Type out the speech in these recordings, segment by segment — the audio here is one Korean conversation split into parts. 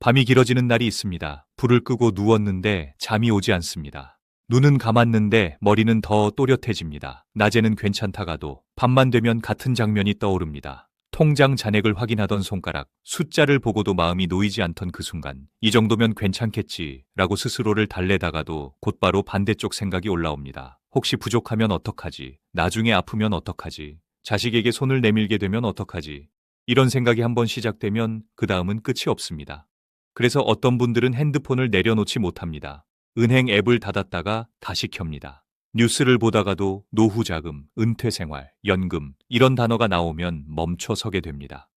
밤이 길어지는 날이 있습니다. 불을 끄고 누웠는데 잠이 오지 않습니다. 눈은 감았는데 머리는 더 또렷해집니다. 낮에는 괜찮다가도 밤만 되면 같은 장면이 떠오릅니다. 통장 잔액을 확인하던 손가락, 숫자를 보고도 마음이 놓이지 않던 그 순간, 이 정도면 괜찮겠지 라고 스스로를 달래다가도 곧바로 반대쪽 생각이 올라옵니다. 혹시 부족하면 어떡하지? 나중에 아프면 어떡하지? 자식에게 손을 내밀게 되면 어떡하지? 이런 생각이 한번 시작되면 그 다음은 끝이 없습니다. 그래서 어떤 분들은 핸드폰을 내려놓지 못합니다. 은행 앱을 닫았다가 다시 켭니다. 뉴스를 보다가도 노후자금, 은퇴생활, 연금 이런 단어가 나오면 멈춰 서게 됩니다.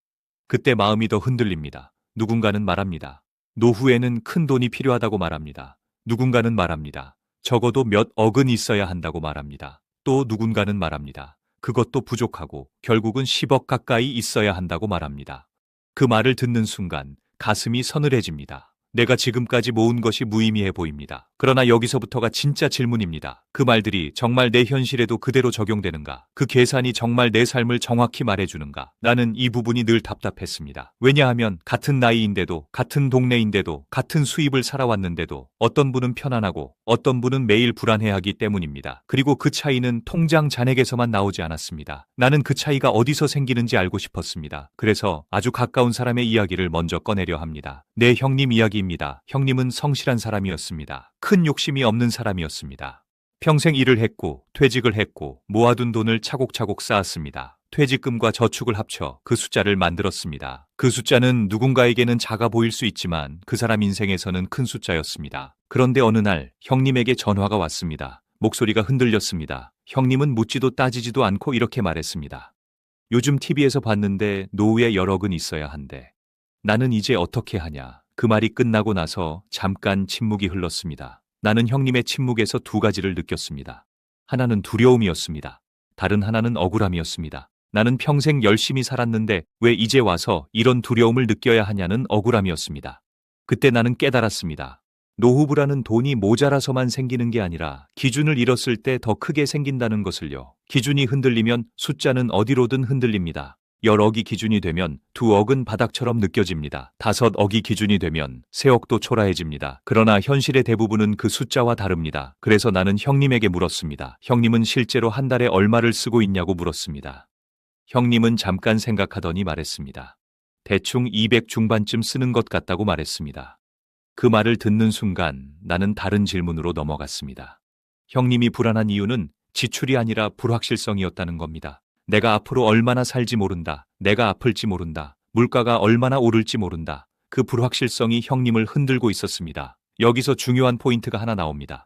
그때 마음이 더 흔들립니다. 누군가는 말합니다. 노후에는 큰 돈이 필요하다고 말합니다. 누군가는 말합니다. 적어도 몇 억은 있어야 한다고 말합니다. 또 누군가는 말합니다. 그것도 부족하고 결국은 10억 가까이 있어야 한다고 말합니다. 그 말을 듣는 순간 가슴이 서늘해집니다. 내가 지금까지 모은 것이 무의미해 보입니다. 그러나 여기서부터가 진짜 질문입니다. 그 말들이 정말 내 현실에도 그대로 적용되는가? 그 계산이 정말 내 삶을 정확히 말해주는가? 나는 이 부분이 늘 답답했습니다. 왜냐하면 같은 나이인데도, 같은 동네인데도, 같은 수입을 살아왔는데도 어떤 분은 편안하고 어떤 분은 매일 불안해하기 때문입니다. 그리고 그 차이는 통장 잔액에서만 나오지 않았습니다. 나는 그 차이가 어디서 생기는지 알고 싶었습니다. 그래서 아주 가까운 사람의 이야기를 먼저 꺼내려 합니다. 내 형님 이야기입니다. 형님은 성실한 사람이었습니다. 큰 욕심이 없는 사람이었습니다. 평생 일을 했고 퇴직을 했고 모아둔 돈을 차곡차곡 쌓았습니다. 퇴직금과 저축을 합쳐 그 숫자를 만들었습니다. 그 숫자는 누군가에게는 작아 보일 수 있지만 그 사람 인생에서는 큰 숫자였습니다. 그런데 어느 날 형님에게 전화가 왔습니다. 목소리가 흔들렸습니다. 형님은 묻지도 따지지도 않고 이렇게 말했습니다. 요즘 TV에서 봤는데 노후에 열 억은 있어야 한대. 나는 이제 어떻게 하냐. 그 말이 끝나고 나서 잠깐 침묵이 흘렀습니다. 나는 형님의 침묵에서 두 가지를 느꼈습니다. 하나는 두려움이었습니다. 다른 하나는 억울함이었습니다. 나는 평생 열심히 살았는데 왜 이제 와서 이런 두려움을 느껴야 하냐는 억울함이었습니다. 그때 나는 깨달았습니다. 노후부라는 돈이 모자라서만 생기는 게 아니라 기준을 잃었을 때 더 크게 생긴다는 것을요. 기준이 흔들리면 숫자는 어디로든 흔들립니다. 10억이 기준이 되면 2억은 바닥처럼 느껴집니다. 5억이 기준이 되면 3억도 초라해집니다. 그러나 현실의 대부분은 그 숫자와 다릅니다. 그래서 나는 형님에게 물었습니다. 형님은 실제로 한 달에 얼마를 쓰고 있냐고 물었습니다. 형님은 잠깐 생각하더니 말했습니다. 대충 200 중반쯤 쓰는 것 같다고 말했습니다. 그 말을 듣는 순간 나는 다른 질문으로 넘어갔습니다. 형님이 불안한 이유는 지출이 아니라 불확실성이었다는 겁니다. 내가 앞으로 얼마나 살지 모른다. 내가 아플지 모른다. 물가가 얼마나 오를지 모른다. 그 불확실성이 형님을 흔들고 있었습니다. 여기서 중요한 포인트가 하나 나옵니다.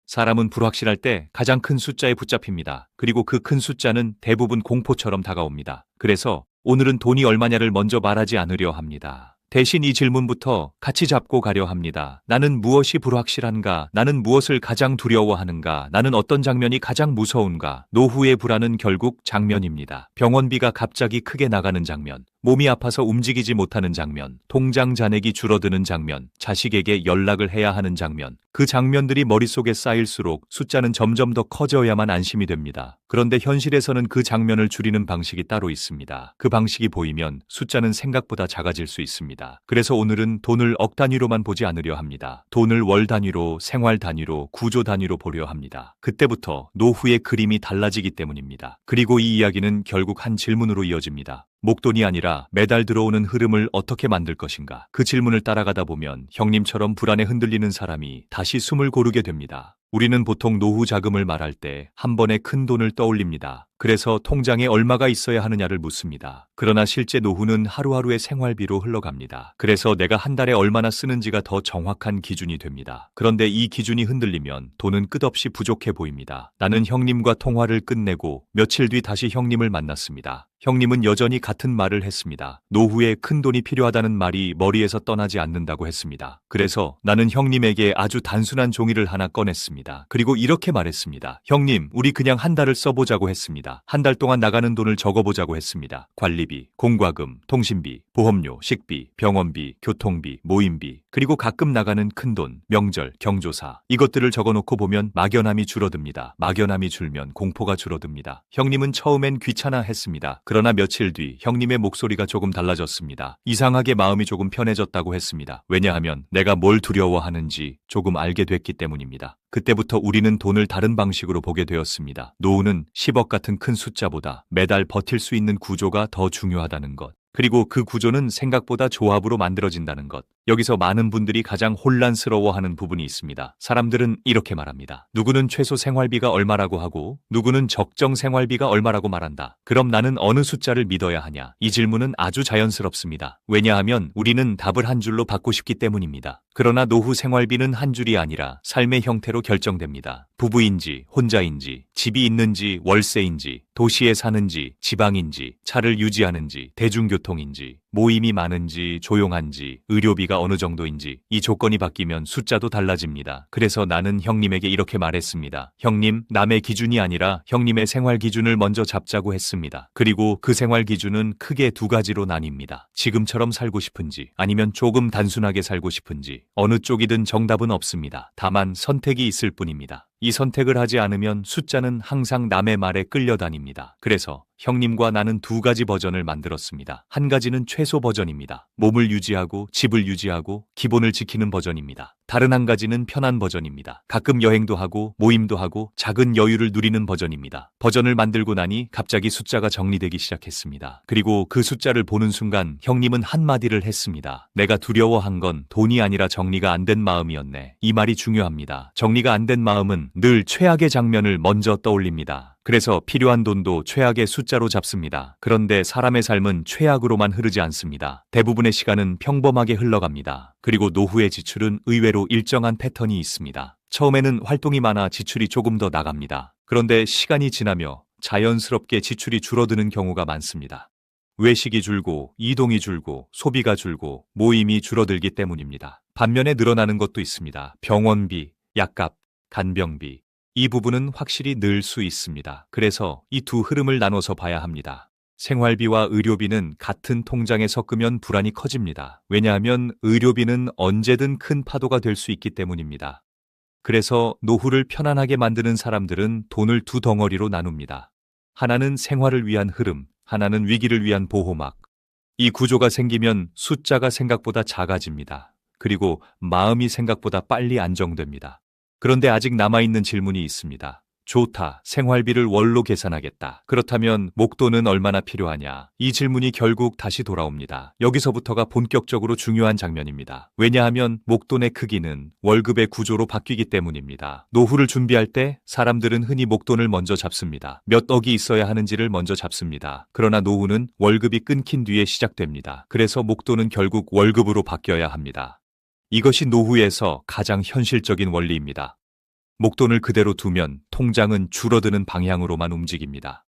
사람은 불확실할 때 가장 큰 숫자에 붙잡힙니다. 그리고 그 큰 숫자는 대부분 공포처럼 다가옵니다. 그래서 오늘은 돈이 얼마냐를 먼저 말하지 않으려 합니다. 대신 이 질문부터 같이 잡고 가려 합니다. 나는 무엇이 불확실한가? 나는 무엇을 가장 두려워하는가? 나는 어떤 장면이 가장 무서운가? 노후의 불안은 결국 장면입니다. 병원비가 갑자기 크게 나가는 장면, 몸이 아파서 움직이지 못하는 장면, 통장 잔액이 줄어드는 장면, 자식에게 연락을 해야 하는 장면. 그 장면들이 머릿속에 쌓일수록 숫자는 점점 더 커져야만 안심이 됩니다. 그런데 현실에서는 그 장면을 줄이는 방식이 따로 있습니다. 그 방식이 보이면 숫자는 생각보다 작아질 수 있습니다. 그래서 오늘은 돈을 억 단위로만 보지 않으려 합니다. 돈을 월 단위로, 생활 단위로, 구조 단위로 보려 합니다. 그때부터 노후의 그림이 달라지기 때문입니다. 그리고 이 이야기는 결국 한 질문으로 이어집니다. 목돈이 아니라 매달 들어오는 흐름을 어떻게 만들 것인가? 그 질문을 따라가다 보면 형님처럼 불안에 흔들리는 사람이 다시 숨을 고르게 됩니다. 우리는 보통 노후 자금을 말할 때 한 번에 큰 돈을 떠올립니다. 그래서 통장에 얼마가 있어야 하느냐를 묻습니다. 그러나 실제 노후는 하루하루의 생활비로 흘러갑니다. 그래서 내가 한 달에 얼마나 쓰는지가 더 정확한 기준이 됩니다. 그런데 이 기준이 흔들리면 돈은 끝없이 부족해 보입니다. 나는 형님과 통화를 끝내고 며칠 뒤 다시 형님을 만났습니다. 형님은 여전히 같은 말을 했습니다. 노후에 큰 돈이 필요하다는 말이 머리에서 떠나지 않는다고 했습니다. 그래서 나는 형님에게 아주 단순한 종이를 하나 꺼냈습니다. 그리고 이렇게 말했습니다. 형님, 우리 그냥 한 달을 써보자고 했습니다. 한 달 동안 나가는 돈을 적어보자고 했습니다. 관리비, 공과금, 통신비, 보험료, 식비, 병원비, 교통비, 모임비, 그리고 가끔 나가는 큰돈, 명절, 경조사 이것들을 적어놓고 보면 막연함이 줄어듭니다. 막연함이 줄면 공포가 줄어듭니다. 형님은 처음엔 귀찮아 했습니다. 그러나 며칠 뒤 형님의 목소리가 조금 달라졌습니다. 이상하게 마음이 조금 편해졌다고 했습니다. 왜냐하면 내가 뭘 두려워하는지 조금 알게 됐기 때문입니다. 그때부터 우리는 돈을 다른 방식으로 보게 되었습니다. 노후는 10억 같은 큰 숫자보다 매달 버틸 수 있는 구조가 더 중요하다는 것. 그리고 그 구조는 생각보다 조합으로 만들어진다는 것. 여기서 많은 분들이 가장 혼란스러워하는 부분이 있습니다. 사람들은 이렇게 말합니다. 누구는 최소 생활비가 얼마라고 하고 누구는 적정 생활비가 얼마라고 말한다. 그럼 나는 어느 숫자를 믿어야 하냐? 이 질문은 아주 자연스럽습니다. 왜냐하면 우리는 답을 한 줄로 받고 싶기 때문입니다. 그러나 노후 생활비는 한 줄이 아니라 삶의 형태로 결정됩니다. 부부인지 혼자인지 집이 있는지 월세인지 도시에 사는지 지방인지 차를 유지하는지 대중교통인지 모임이 많은지 조용한지 의료비가 어느 정도인지 이 조건이 바뀌면 숫자도 달라집니다. 그래서 나는 형님에게 이렇게 말했습니다. 형님, 남의 기준이 아니라 형님의 생활 기준을 먼저 잡자고 했습니다. 그리고 그 생활 기준은 크게 두 가지로 나뉩니다. 지금처럼 살고 싶은지 아니면 조금 단순하게 살고 싶은지 어느 쪽이든 정답은 없습니다. 다만 선택이 있을 뿐입니다. 이 선택을 하지 않으면 숫자는 항상 남의 말에 끌려다닙니다. 그래서 형님과 나는 두 가지 버전을 만들었습니다. 한 가지는 최소 버전입니다. 몸을 유지하고 집을 유지하고 기본을 지키는 버전입니다. 다른 한 가지는 편한 버전입니다. 가끔 여행도 하고 모임도 하고 작은 여유를 누리는 버전입니다. 버전을 만들고 나니 갑자기 숫자가 정리되기 시작했습니다. 그리고 그 숫자를 보는 순간 형님은 한마디를 했습니다. 내가 두려워한 건 돈이 아니라 정리가 안 된 마음이었네. 이 말이 중요합니다. 정리가 안 된 마음은 늘 최악의 장면을 먼저 떠올립니다. 그래서 필요한 돈도 최악의 숫자로 잡습니다. 그런데 사람의 삶은 최악으로만 흐르지 않습니다. 대부분의 시간은 평범하게 흘러갑니다. 그리고 노후의 지출은 의외로 일정한 패턴이 있습니다. 처음에는 활동이 많아 지출이 조금 더 나갑니다. 그런데 시간이 지나며 자연스럽게 지출이 줄어드는 경우가 많습니다. 외식이 줄고 이동이 줄고 소비가 줄고 모임이 줄어들기 때문입니다. 반면에 늘어나는 것도 있습니다. 병원비, 약값, 간병비. 이 부분은 확실히 늘 수 있습니다. 그래서 이 두 흐름을 나눠서 봐야 합니다. 생활비와 의료비는 같은 통장에 섞으면 불안이 커집니다. 왜냐하면 의료비는 언제든 큰 파도가 될 수 있기 때문입니다. 그래서 노후를 편안하게 만드는 사람들은 돈을 두 덩어리로 나눕니다. 하나는 생활을 위한 흐름, 하나는 위기를 위한 보호막. 이 구조가 생기면 숫자가 생각보다 작아집니다. 그리고 마음이 생각보다 빨리 안정됩니다. 그런데 아직 남아있는 질문이 있습니다. 좋다. 생활비를 월로 계산하겠다. 그렇다면 목돈은 얼마나 필요하냐? 이 질문이 결국 다시 돌아옵니다. 여기서부터가 본격적으로 중요한 장면입니다. 왜냐하면 목돈의 크기는 월급의 구조로 바뀌기 때문입니다. 노후를 준비할 때 사람들은 흔히 목돈을 먼저 잡습니다. 몇 억이 있어야 하는지를 먼저 잡습니다. 그러나 노후는 월급이 끊긴 뒤에 시작됩니다. 그래서 목돈은 결국 월급으로 바뀌어야 합니다. 이것이 노후에서 가장 현실적인 원리입니다. 목돈을 그대로 두면 통장은 줄어드는 방향으로만 움직입니다.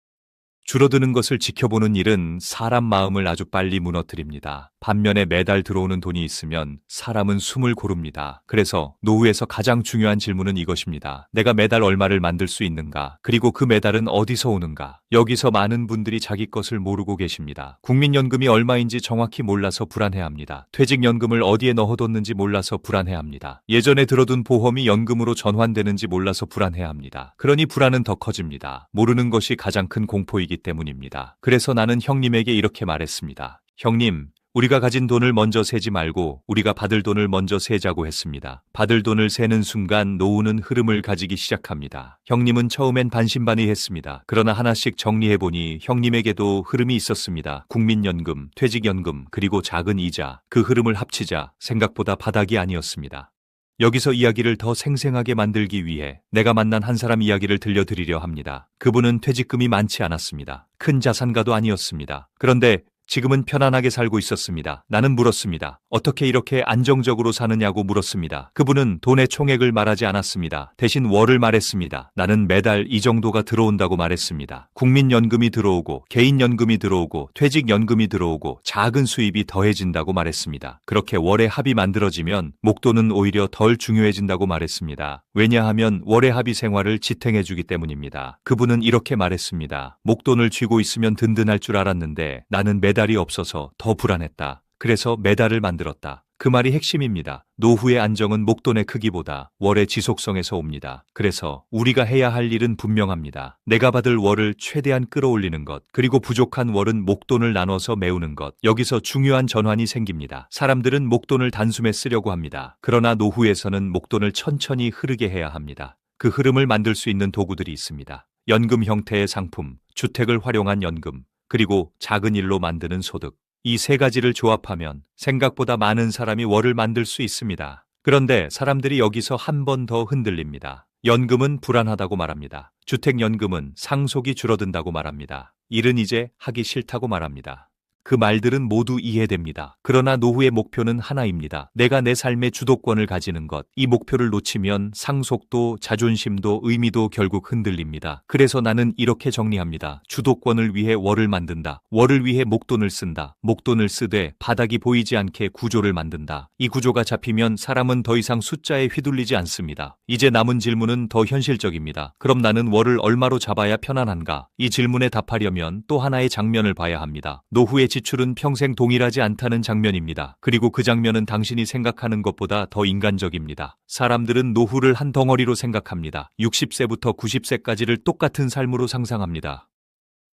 줄어드는 것을 지켜보는 일은 사람 마음을 아주 빨리 무너뜨립니다. 반면에 매달 들어오는 돈이 있으면 사람은 숨을 고릅니다. 그래서 노후에서 가장 중요한 질문은 이것입니다. 내가 매달 얼마를 만들 수 있는가? 그리고 그 매달은 어디서 오는가? 여기서 많은 분들이 자기 것을 모르고 계십니다. 국민연금이 얼마인지 정확히 몰라서 불안해합니다. 퇴직연금을 어디에 넣어뒀는지 몰라서 불안해합니다. 예전에 들어둔 보험이 연금으로 전환되는지 몰라서 불안해합니다. 그러니 불안은 더 커집니다. 모르는 것이 가장 큰 공포이기 때문입니다. 그래서 나는 형님에게 이렇게 말했습니다. 형님, 우리가 가진 돈을 먼저 세지 말고 우리가 받을 돈을 먼저 세자고 했습니다. 받을 돈을 세는 순간 노후는 흐름을 가지기 시작합니다. 형님은 처음엔 반신반의했습니다. 그러나 하나씩 정리해보니 형님에게도 흐름이 있었습니다. 국민연금, 퇴직연금, 그리고 작은 이자. 그 흐름을 합치자 생각보다 바닥이 아니었습니다. 여기서 이야기를 더 생생하게 만들기 위해 내가 만난 한 사람 이야기를 들려드리려 합니다. 그분은 퇴직금이 많지 않았습니다. 큰 자산가도 아니었습니다. 그런데 지금은 편안하게 살고 있었습니다. 나는 물었습니다. 어떻게 이렇게 안정적으로 사느냐고 물었습니다. 그분은 돈의 총액을 말하지 않았습니다. 대신 월을 말했습니다. 나는 매달 이 정도가 들어온다고 말했습니다. 국민연금이 들어오고 개인연금이 들어오고 퇴직연금이 들어오고 작은 수입이 더해진다고 말했습니다. 그렇게 월의 합이 만들어지면 목돈은 오히려 덜 중요해진다고 말했습니다. 왜냐하면 월의 합이 생활을 지탱해주기 때문입니다. 그분은 이렇게 말했습니다. 목돈을 쥐고 있으면 든든할 줄 알았는데 나는 매달이 없어서 더 불안했다. 그래서 매달을 만들었다. 그 말이 핵심입니다. 노후의 안정은 목돈의 크기보다 월의 지속성에서 옵니다. 그래서 우리가 해야 할 일은 분명합니다. 내가 받을 월을 최대한 끌어올리는 것, 그리고 부족한 월은 목돈을 나눠서 메우는 것. 여기서 중요한 전환이 생깁니다. 사람들은 목돈을 단숨에 쓰려고 합니다. 그러나 노후에서는 목돈을 천천히 흐르게 해야 합니다. 그 흐름을 만들 수 있는 도구들이 있습니다. 연금 형태의 상품, 주택을 활용한 연금, 그리고 작은 일로 만드는 소득. 이 세 가지를 조합하면 생각보다 많은 사람이 월을 만들 수 있습니다. 그런데 사람들이 여기서 한 번 더 흔들립니다. 연금은 불안하다고 말합니다. 주택연금은 상속이 줄어든다고 말합니다. 일은 이제 하기 싫다고 말합니다. 그 말들은 모두 이해됩니다. 그러나 노후의 목표는 하나입니다. 내가 내 삶의 주도권을 가지는 것. 이 목표를 놓치면 상속도, 자존심도, 의미도 결국 흔들립니다. 그래서 나는 이렇게 정리합니다. 주도권을 위해 월을 만든다. 월을 위해 목돈을 쓴다. 목돈을 쓰되 바닥이 보이지 않게 구조를 만든다. 이 구조가 잡히면 사람은 더 이상 숫자에 휘둘리지 않습니다. 이제 남은 질문은 더 현실적입니다. 그럼 나는 월을 얼마로 잡아야 편안한가? 이 질문에 답하려면 또 하나의 장면을 봐야 합니다. 노후의 지출은 평생 동일하지 않다는 장면입니다. 그리고 그 장면은 당신이 생각하는 것보다 더 인간적입니다. 사람들은 노후를 한 덩어리로 생각합니다. 60세부터 90세까지를 똑같은 삶으로 상상합니다.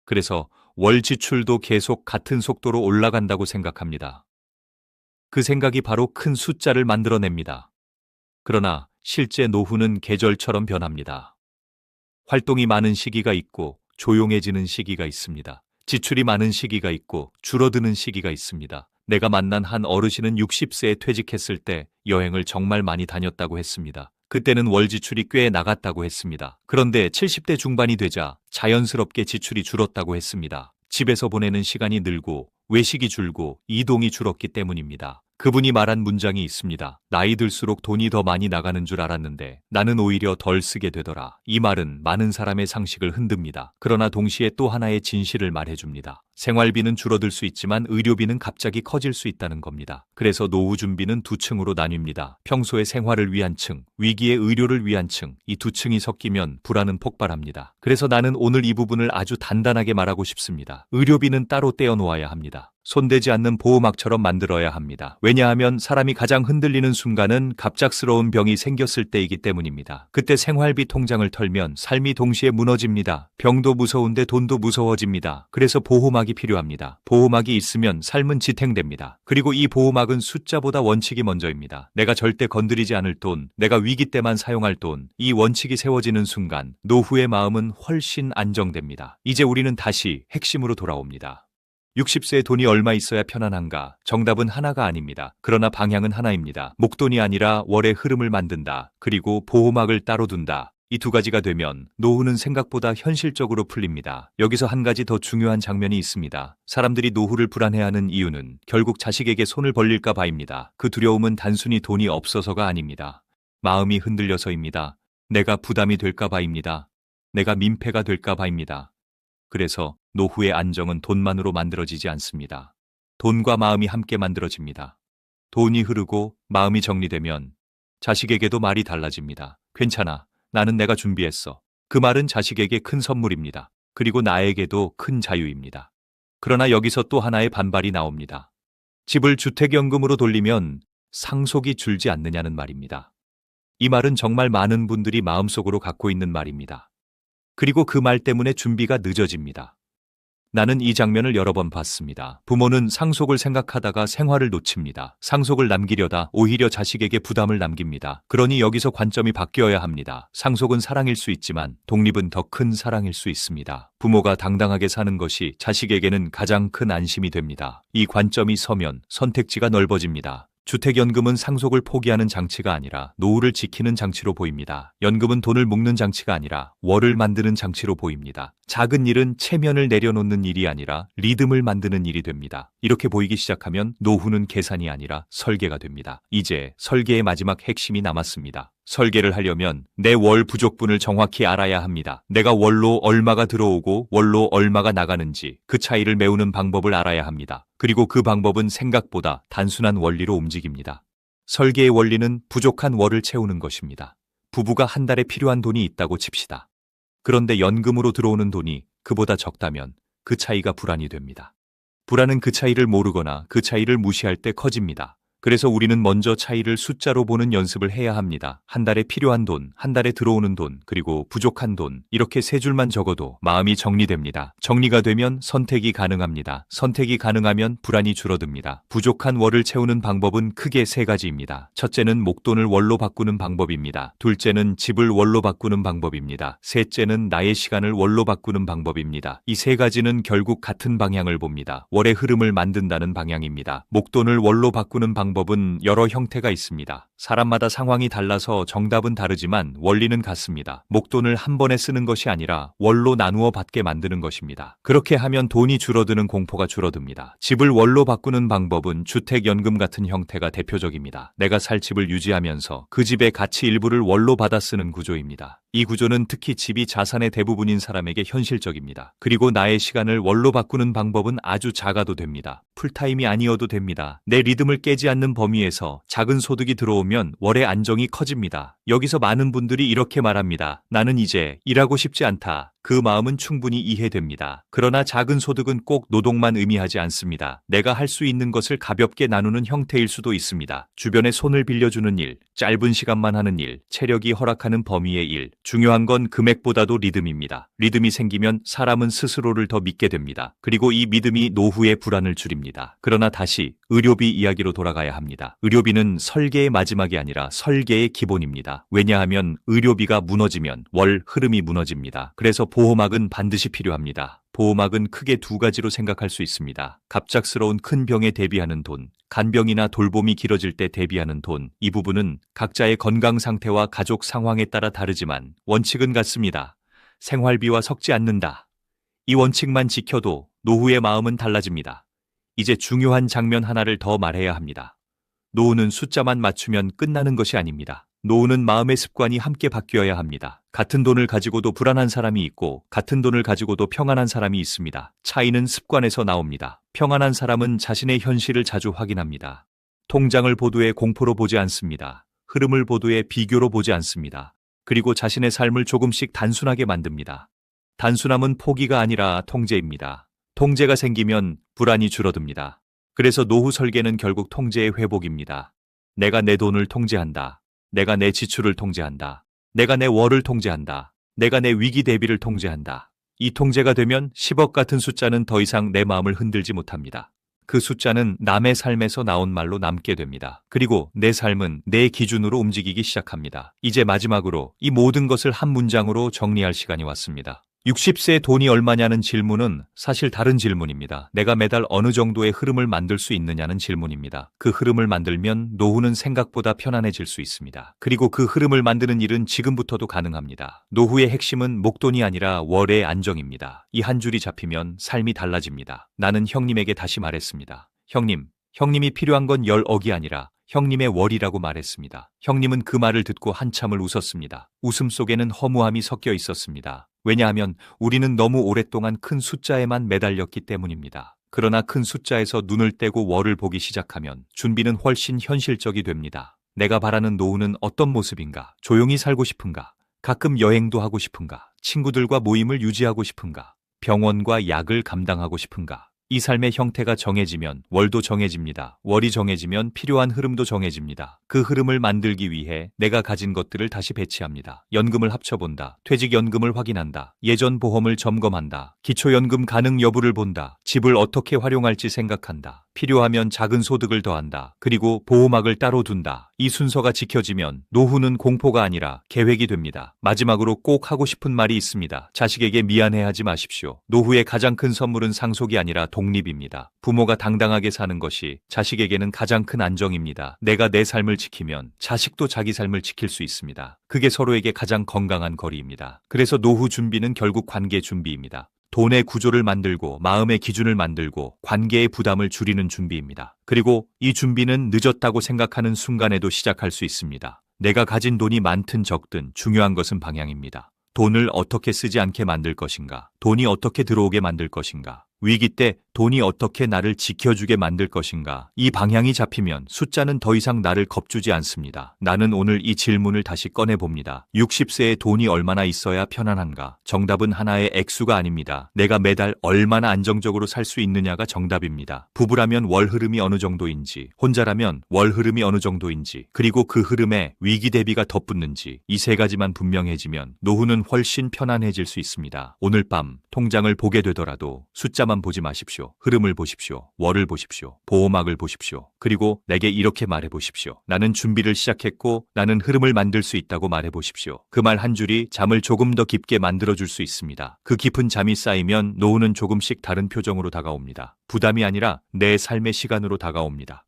그래서 월 지출도 계속 같은 속도로 올라간다고 생각합니다. 그 생각이 바로 큰 숫자를 만들어냅니다. 그러나 실제 노후는 계절처럼 변합니다. 활동이 많은 시기가 있고 조용해지는 시기가 있습니다. 지출이 많은 시기가 있고 줄어드는 시기가 있습니다. 내가 만난 한 어르신은 60세에 퇴직했을 때 여행을 정말 많이 다녔다고 했습니다. 그때는 월 지출이 꽤 나갔다고 했습니다. 그런데 70대 중반이 되자 자연스럽게 지출이 줄었다고 했습니다. 집에서 보내는 시간이 늘고 외식이 줄고 이동이 줄었기 때문입니다. 그분이 말한 문장이 있습니다. 나이 들수록 돈이 더 많이 나가는 줄 알았는데 나는 오히려 덜 쓰게 되더라. 이 말은 많은 사람의 상식을 흔듭니다. 그러나 동시에 또 하나의 진실을 말해줍니다. 생활비는 줄어들 수 있지만 의료비는 갑자기 커질 수 있다는 겁니다. 그래서 노후 준비는 두 층으로 나뉩니다. 평소의 생활을 위한 층, 위기의 의료를 위한 층. 이 두 층이 섞이면 불안은 폭발합니다. 그래서 나는 오늘 이 부분을 아주 단단하게 말하고 싶습니다. 의료비는 따로 떼어놓아야 합니다. 손대지 않는 보호막처럼 만들어야 합니다. 왜냐하면 사람이 가장 흔들리는 순간은 갑작스러운 병이 생겼을 때이기 때문입니다. 그때 생활비 통장을 털면 삶이 동시에 무너집니다. 병도 무서운데 돈도 무서워집니다. 그래서 보호막이 필요합니다. 보호막이 있으면 삶은 지탱됩니다. 그리고 이 보호막은 숫자보다 원칙이 먼저입니다. 내가 절대 건드리지 않을 돈, 내가 위기 때만 사용할 돈, 이 원칙이 세워지는 순간 노후의 마음은 훨씬 안정됩니다. 이제 우리는 다시 핵심으로 돌아옵니다. 60세에 돈이 얼마 있어야 편안한가? 정답은 하나가 아닙니다. 그러나 방향은 하나입니다. 목돈이 아니라 월의 흐름을 만든다. 그리고 보호막을 따로 둔다. 이 두 가지가 되면 노후는 생각보다 현실적으로 풀립니다. 여기서 한 가지 더 중요한 장면이 있습니다. 사람들이 노후를 불안해하는 이유는 결국 자식에게 손을 벌릴까 봐입니다. 그 두려움은 단순히 돈이 없어서가 아닙니다. 마음이 흔들려서입니다. 내가 부담이 될까 봐입니다. 내가 민폐가 될까 봐입니다. 그래서 노후의 안정은 돈만으로 만들어지지 않습니다. 돈과 마음이 함께 만들어집니다. 돈이 흐르고 마음이 정리되면 자식에게도 말이 달라집니다. 괜찮아. 나는 내가 준비했어. 그 말은 자식에게 큰 선물입니다. 그리고 나에게도 큰 자유입니다. 그러나 여기서 또 하나의 반발이 나옵니다. 집을 주택연금으로 돌리면 상속이 줄지 않느냐는 말입니다. 이 말은 정말 많은 분들이 마음속으로 갖고 있는 말입니다. 그리고 그 말 때문에 준비가 늦어집니다. 나는 이 장면을 여러 번 봤습니다. 부모는 상속을 생각하다가 생활을 놓칩니다. 상속을 남기려다 오히려 자식에게 부담을 남깁니다. 그러니 여기서 관점이 바뀌어야 합니다. 상속은 사랑일 수 있지만 독립은 더 큰 사랑일 수 있습니다. 부모가 당당하게 사는 것이 자식에게는 가장 큰 안심이 됩니다. 이 관점이 서면 선택지가 넓어집니다. 주택연금은 상속을 포기하는 장치가 아니라 노후를 지키는 장치로 보입니다. 연금은 돈을 묶는 장치가 아니라 월을 만드는 장치로 보입니다. 작은 일은 체면을 내려놓는 일이 아니라 리듬을 만드는 일이 됩니다. 이렇게 보이기 시작하면 노후는 계산이 아니라 설계가 됩니다. 이제 설계의 마지막 핵심이 남았습니다. 설계를 하려면 내 월 부족분을 정확히 알아야 합니다. 내가 월로 얼마가 들어오고 월로 얼마가 나가는지 그 차이를 메우는 방법을 알아야 합니다. 그리고 그 방법은 생각보다 단순한 원리로 움직입니다. 설계의 원리는 부족한 월을 채우는 것입니다. 부부가 한 달에 필요한 돈이 있다고 칩시다. 그런데 연금으로 들어오는 돈이 그보다 적다면 그 차이가 불안이 됩니다. 불안은 그 차이를 모르거나 그 차이를 무시할 때 커집니다. 그래서 우리는 먼저 차이를 숫자로 보는 연습을 해야 합니다. 한 달에 필요한 돈, 한 달에 들어오는 돈, 그리고 부족한 돈, 이렇게 세 줄만 적어도 마음이 정리됩니다. 정리가 되면 선택이 가능합니다. 선택이 가능하면 불안이 줄어듭니다. 부족한 월을 채우는 방법은 크게 세 가지입니다. 첫째는 목돈을 월로 바꾸는 방법입니다. 둘째는 집을 월로 바꾸는 방법입니다. 셋째는 나의 시간을 월로 바꾸는 방법입니다. 이 세 가지는 결국 같은 방향을 봅니다. 월의 흐름을 만든다는 방향입니다. 목돈을 월로 바꾸는 방법은 여러 형태가 있습니다. 사람마다 상황이 달라서 정답은 다르지만 원리는 같습니다. 목돈을 한 번에 쓰는 것이 아니라 월로 나누어 받게 만드는 것입니다. 그렇게 하면 돈이 줄어드는 공포가 줄어듭니다. 집을 월로 바꾸는 방법은 주택연금 같은 형태가 대표적입니다. 내가 살 집을 유지하면서 그 집의 가치 일부를 월로 받아 쓰는 구조입니다. 이 구조는 특히 집이 자산의 대부분인 사람에게 현실적입니다. 그리고 나의 시간을 월로 바꾸는 방법은 아주 작아도 됩니다. 풀타임이 아니어도 됩니다. 내 리듬을 깨지 않는 범위에서 작은 소득이 들어오면 월의 안정이 커집니다. 여기서 많은 분들이 이렇게 말합니다. 나는 이제 일하고 싶지 않다. 그 마음은 충분히 이해됩니다. 그러나 작은 소득은 꼭 노동만 의미하지 않습니다. 내가 할 수 있는 것을 가볍게 나누는 형태일 수도 있습니다. 주변에 손을 빌려주는 일, 짧은 시간만 하는 일, 체력이 허락하는 범위의 일. 중요한 건 금액보다도 리듬입니다. 리듬이 생기면 사람은 스스로를 더 믿게 됩니다. 그리고 이 믿음이 노후의 불안을 줄입니다. 그러나 다시 의료비 이야기로 돌아가야 합니다. 의료비는 설계의 마지막이 아니라 설계의 기본입니다. 왜냐하면 의료비가 무너지면 월 흐름이 무너집니다. 그래서 보호막은 반드시 필요합니다. 보호막은 크게 두 가지로 생각할 수 있습니다. 갑작스러운 큰 병에 대비하는 돈, 간병이나 돌봄이 길어질 때 대비하는 돈. 이 부분은 각자의 건강 상태와 가족 상황에 따라 다르지만 원칙은 같습니다. 생활비와 섞지 않는다. 이 원칙만 지켜도 노후의 마음은 달라집니다. 이제 중요한 장면 하나를 더 말해야 합니다. 노후는 숫자만 맞추면 끝나는 것이 아닙니다. 노후는 마음의 습관이 함께 바뀌어야 합니다. 같은 돈을 가지고도 불안한 사람이 있고 같은 돈을 가지고도 평안한 사람이 있습니다. 차이는 습관에서 나옵니다. 평안한 사람은 자신의 현실을 자주 확인합니다. 통장을 보도의 공포로 보지 않습니다. 흐름을 보도의 비교로 보지 않습니다. 그리고 자신의 삶을 조금씩 단순하게 만듭니다. 단순함은 포기가 아니라 통제입니다. 통제가 생기면 불안이 줄어듭니다. 그래서 노후 설계는 결국 통제의 회복입니다. 내가 내 돈을 통제한다. 내가 내 지출을 통제한다. 내가 내 월을 통제한다. 내가 내 위기 대비를 통제한다. 이 통제가 되면 10억 같은 숫자는 더 이상 내 마음을 흔들지 못합니다. 그 숫자는 남의 삶에서 나온 말로 남게 됩니다. 그리고 내 삶은 내 기준으로 움직이기 시작합니다. 이제 마지막으로 이 모든 것을 한 문장으로 정리할 시간이 왔습니다. 60세에 돈이 얼마냐는 질문은 사실 다른 질문입니다. 내가 매달 어느 정도의 흐름을 만들 수 있느냐는 질문입니다. 그 흐름을 만들면 노후는 생각보다 편안해질 수 있습니다. 그리고 그 흐름을 만드는 일은 지금부터도 가능합니다. 노후의 핵심은 목돈이 아니라 월의 안정입니다. 이 한 줄이 잡히면 삶이 달라집니다. 나는 형님에게 다시 말했습니다. 형님이 필요한 건 10억이 아니라 형님의 월이라고 말했습니다. 형님은 그 말을 듣고 한참을 웃었습니다. 웃음 속에는 허무함이 섞여 있었습니다. 왜냐하면 우리는 너무 오랫동안 큰 숫자에만 매달렸기 때문입니다. 그러나 큰 숫자에서 눈을 떼고 월을 보기 시작하면 준비는 훨씬 현실적이 됩니다. 내가 바라는 노후는 어떤 모습인가? 조용히 살고 싶은가? 가끔 여행도 하고 싶은가? 친구들과 모임을 유지하고 싶은가? 병원과 약을 감당하고 싶은가? 이 삶의 형태가 정해지면 월도 정해집니다. 월이 정해지면 필요한 흐름도 정해집니다. 그 흐름을 만들기 위해 내가 가진 것들을 다시 배치합니다. 연금을 합쳐본다. 퇴직연금을 확인한다. 예전 보험을 점검한다. 기초연금 가능 여부를 본다. 집을 어떻게 활용할지 생각한다. 필요하면 작은 소득을 더한다. 그리고 보호막을 따로 둔다. 이 순서가 지켜지면 노후는 공포가 아니라 계획이 됩니다. 마지막으로 꼭 하고 싶은 말이 있습니다. 자식에게 미안해하지 마십시오. 노후의 가장 큰 선물은 상속이 아니라 독립입니다. 부모가 당당하게 사는 것이 자식에게는 가장 큰 안정입니다. 내가 내 삶을 지키면 자식도 자기 삶을 지킬 수 있습니다. 그게 서로에게 가장 건강한 거리입니다. 그래서 노후 준비는 결국 관계 준비입니다. 돈의 구조를 만들고 마음의 기준을 만들고 관계의 부담을 줄이는 준비입니다. 그리고 이 준비는 늦었다고 생각하는 순간에도 시작할 수 있습니다. 내가 가진 돈이 많든 적든 중요한 것은 방향입니다. 돈을 어떻게 쓰지 않게 만들 것인가? 돈이 어떻게 들어오게 만들 것인가? 위기 때 돈이 어떻게 나를 지켜주게 만들 것인가? 이 방향이 잡히면 숫자는 더 이상 나를 겁주지 않습니다. 나는 오늘 이 질문을 다시 꺼내봅니다. 60세에 돈이 얼마나 있어야 편안한가? 정답은 하나의 액수가 아닙니다. 내가 매달 얼마나 안정적으로 살 수 있느냐가 정답입니다. 부부라면 월 흐름이 어느 정도인지, 혼자라면 월 흐름이 어느 정도인지, 그리고 그 흐름에 위기 대비가 덧붙는지, 이 세 가지만 분명해지면 노후는 훨씬 편안해질 수 있습니다. 오늘 밤 통장을 보게 되더라도 숫자만 보지 마십시오. 흐름을 보십시오. 월을 보십시오. 보호막을 보십시오. 그리고 내게 이렇게 말해 보십시오. 나는 준비를 시작했고 나는 흐름을 만들 수 있다고 말해 보십시오. 그 말 한 줄이 잠을 조금 더 깊게 만들어줄 수 있습니다. 그 깊은 잠이 쌓이면 노후는 조금씩 다른 표정으로 다가옵니다. 부담이 아니라 내 삶의 시간으로 다가옵니다.